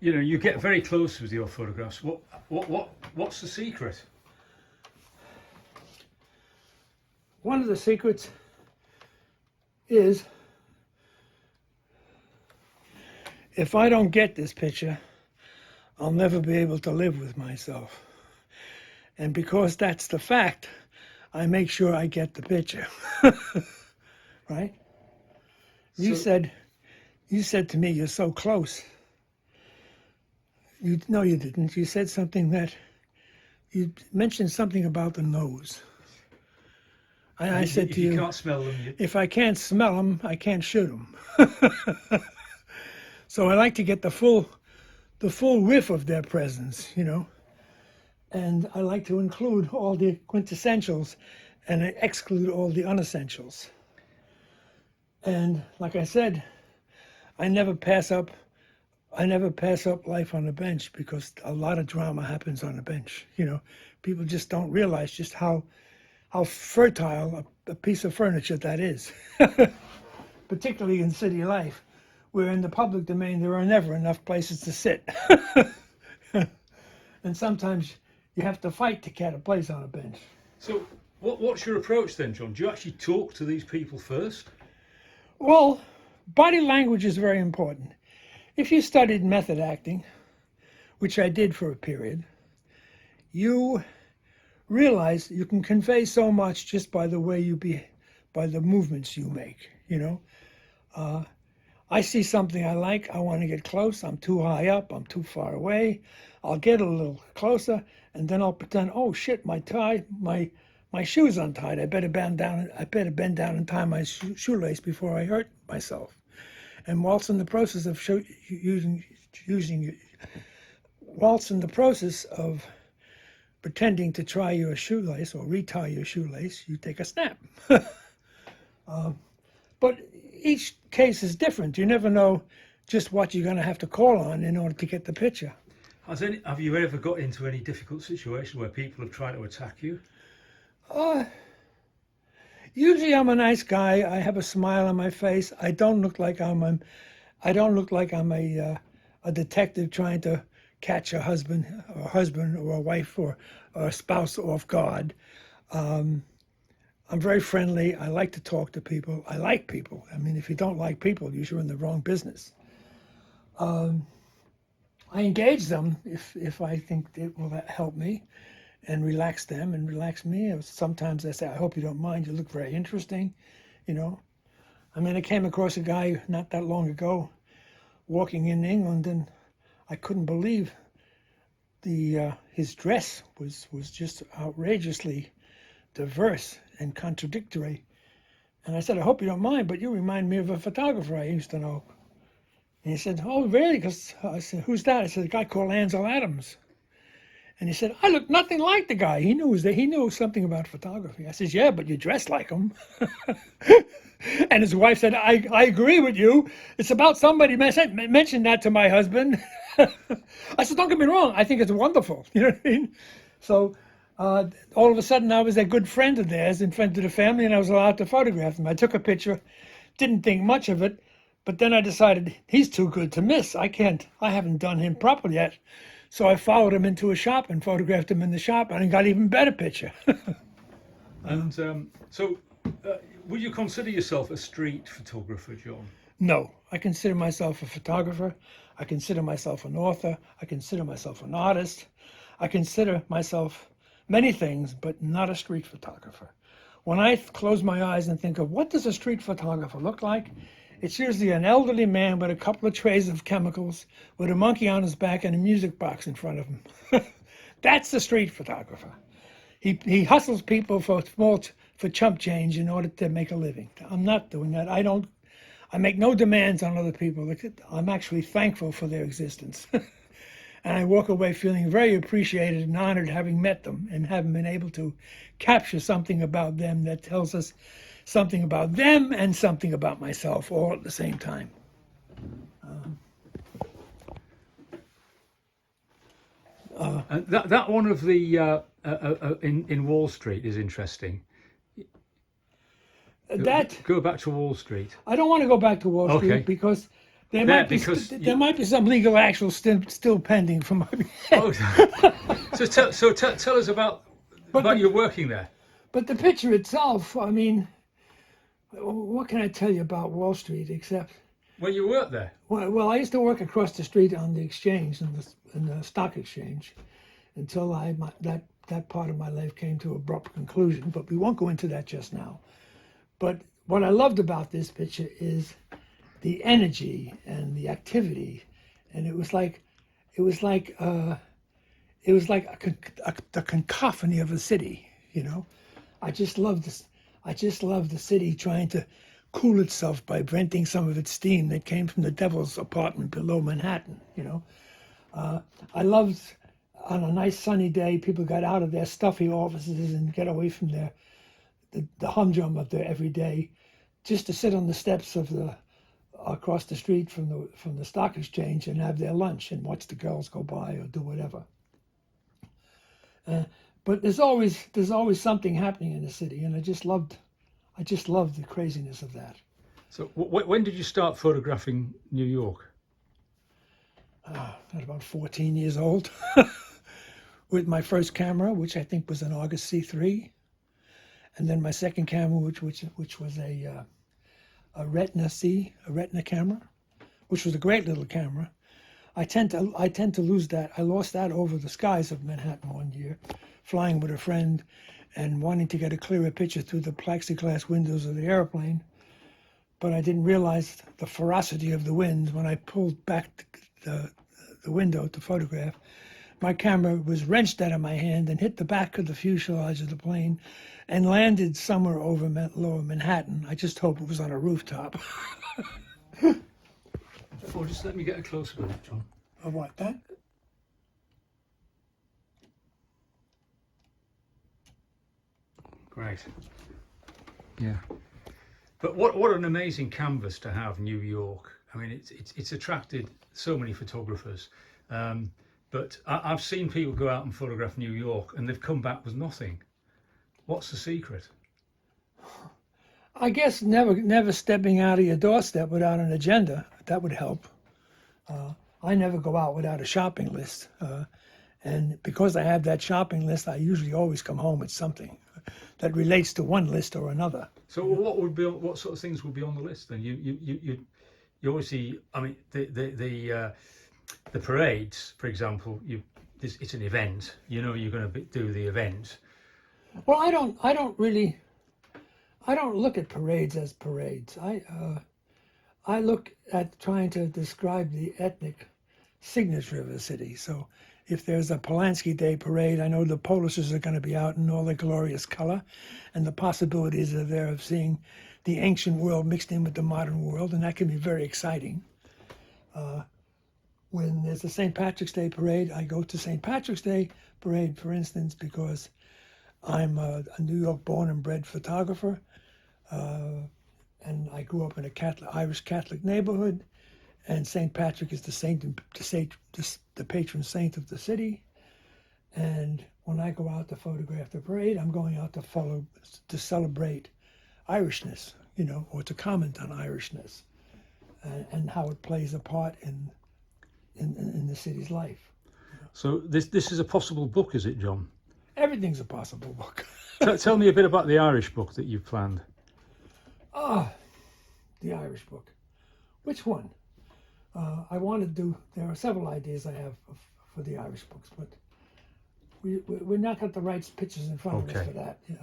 you know, you get very close with your photographs. What's the secret? One of the secrets is if I don't get this picture, I'll never be able to live with myself. And because that's the fact, I make sure I get the picture. Right? You said to me, you're so close. No, you didn't. You said something that, you mentioned something about the nose. I said to you, if you can't smell them, if I can't smell them, I can't shoot them. So I like to get the full whiff of their presence, you know. And I like to include all the quintessentials and I exclude all the unessentials. And like I said, I never pass up life on a bench because a lot of drama happens on a bench. You know, people just don't realize just how fertile a piece of furniture that is, particularly in city life, where in the public domain there are never enough places to sit. And sometimes you have to fight to get a place on a bench. So what's your approach then, John? Do you actually talk to these people first? Well, body language is very important. If you studied method acting, which I did for a period, you realize you can convey so much just by the way you be, by the movements you make, you know. I see something I like, I want to get close, I'm too high up, I'm too far away, I'll get a little closer, and then I'll pretend, oh shit, my shoe's untied, I better bend down and tie my shoelace before I hurt myself. And whilst in the process of pretending to try your shoelace or retie your shoelace, you take a snap. But each case is different. You never know just what you're going to have to call on in order to get the picture. Have you ever got into any difficult situation where people have tried to attack you? Usually I'm a nice guy. I have a smile on my face. I don't look like I'm a detective trying to catch a husband or a wife or a spouse off guard. I'm very friendly. I like to talk to people. I like people. I mean, if you don't like people, you're in the wrong business. I engage them if I think it will help me and relax them and relax me. Sometimes I say, I hope you don't mind. You look very interesting, you know. I mean, I came across a guy not that long ago walking in England, and I couldn't believe his dress was just outrageously diverse and contradictory. And I said, I hope you don't mind, but you remind me of a photographer I used to know. And he said, oh, really? Because I said, who's that? I said, a guy called Ansel Adams. And he said, I look nothing like the guy. He knew something about photography. I said, yeah, but you dress like him. And his wife said, I agree with you. It's about somebody mentioned that to my husband. I said, don't get me wrong. I think it's wonderful. You know what I mean? So all of a sudden I was a good friend of theirs and friend of the family, and I was allowed to photograph them. I took a picture, didn't think much of it, but then I decided he's too good to miss. I haven't done him properly yet. So I followed him into a shop and photographed him in the shop, and I got an even better picture. And would you consider yourself a street photographer, John? No, I consider myself a photographer. I consider myself an author. I consider myself an artist. I consider myself many things, but not a street photographer. When I close my eyes and think of what does a street photographer look like, it's usually an elderly man with a couple of trays of chemicals, with a monkey on his back and a music box in front of him. That's the street photographer. He hustles people for chump change in order to make a living. I'm not doing that. I make no demands on other people. I'm actually thankful for their existence. And I walk away feeling very appreciated and honored having met them and having been able to capture something about them that tells us something about them and something about myself all at the same time. And that one of the in Wall Street is interesting. That Go back to Wall Street. I don't want to go back to Wall Street because There there might be because there might be some legal action still pending from my Oh, so tell us about your working there. But the picture itself, I mean, what can I tell you about Wall Street except? Well, you worked there. Well, I used to work across the street on the exchange, in the stock exchange, until that part of my life came to abrupt conclusion. But we won't go into that just now. But what I loved about this picture is the energy and the activity, and it was like the cacophony of a city. You know, I just loved this. I just loved the city trying to cool itself by venting some of its steam that came from the devil's apartment below Manhattan. You know, I loved on a nice sunny day, people got out of their stuffy offices and get away from the humdrum of their everyday, just to sit on the steps of across the street from the stock exchange and have their lunch and watch the girls go by or do whatever. But there's always something happening in the city, and I just loved the craziness of that. So when did you start photographing New York? At about 14 years old, with my first camera, which I think was an August C3, and then my second camera, which was a Retina camera, which was a great little camera. I tend to lose that. I lost that over the skies of Manhattan one year, flying with a friend and wanting to get a clearer picture through the plexiglass windows of the airplane. But I didn't realize the ferocity of the wind when I pulled back the window to photograph. My camera was wrenched out of my hand and hit the back of the fuselage of the plane and landed somewhere over lower Manhattan. I just hope it was on a rooftop. Oh, just let me get a closer look, John. Of what, that? Great. Yeah. But what an amazing canvas to have, New York. I mean, it's attracted so many photographers. But I've seen people go out and photograph New York and they've come back with nothing. What's the secret? I guess never stepping out of your doorstep without an agenda. That would help. I never go out without a shopping list. And because I have that shopping list, I usually always come home with something that relates to one list or another. So what sort of things would be on the list then? You obviously, I mean, the parades, for example, it's an event. You know, you're going to do the event. Well, I don't look at parades as parades. I look at trying to describe the ethnic signature of a city. So if there's a Polanski Day parade, I know the Polishers are going to be out in all their glorious color, and the possibilities are there of seeing the ancient world mixed in with the modern world, and that can be very exciting. When there's a St. Patrick's Day parade, I go to St. Patrick's Day parade, for instance, because I'm a New York born and bred photographer, and I grew up in a Irish Catholic neighborhood, and St. Patrick is the patron saint of the city. And when I go out to photograph the parade, I'm going out to celebrate Irishness, you know, or to comment on Irishness and how it plays a part in the city's life. So this is a possible book, is it, John? Everything's a possible book. Tell me a bit about the Irish book that you've planned. The Irish book. Which one? There are several ideas I have for the Irish books, but we're not got the right pictures in front of us for that. Yeah.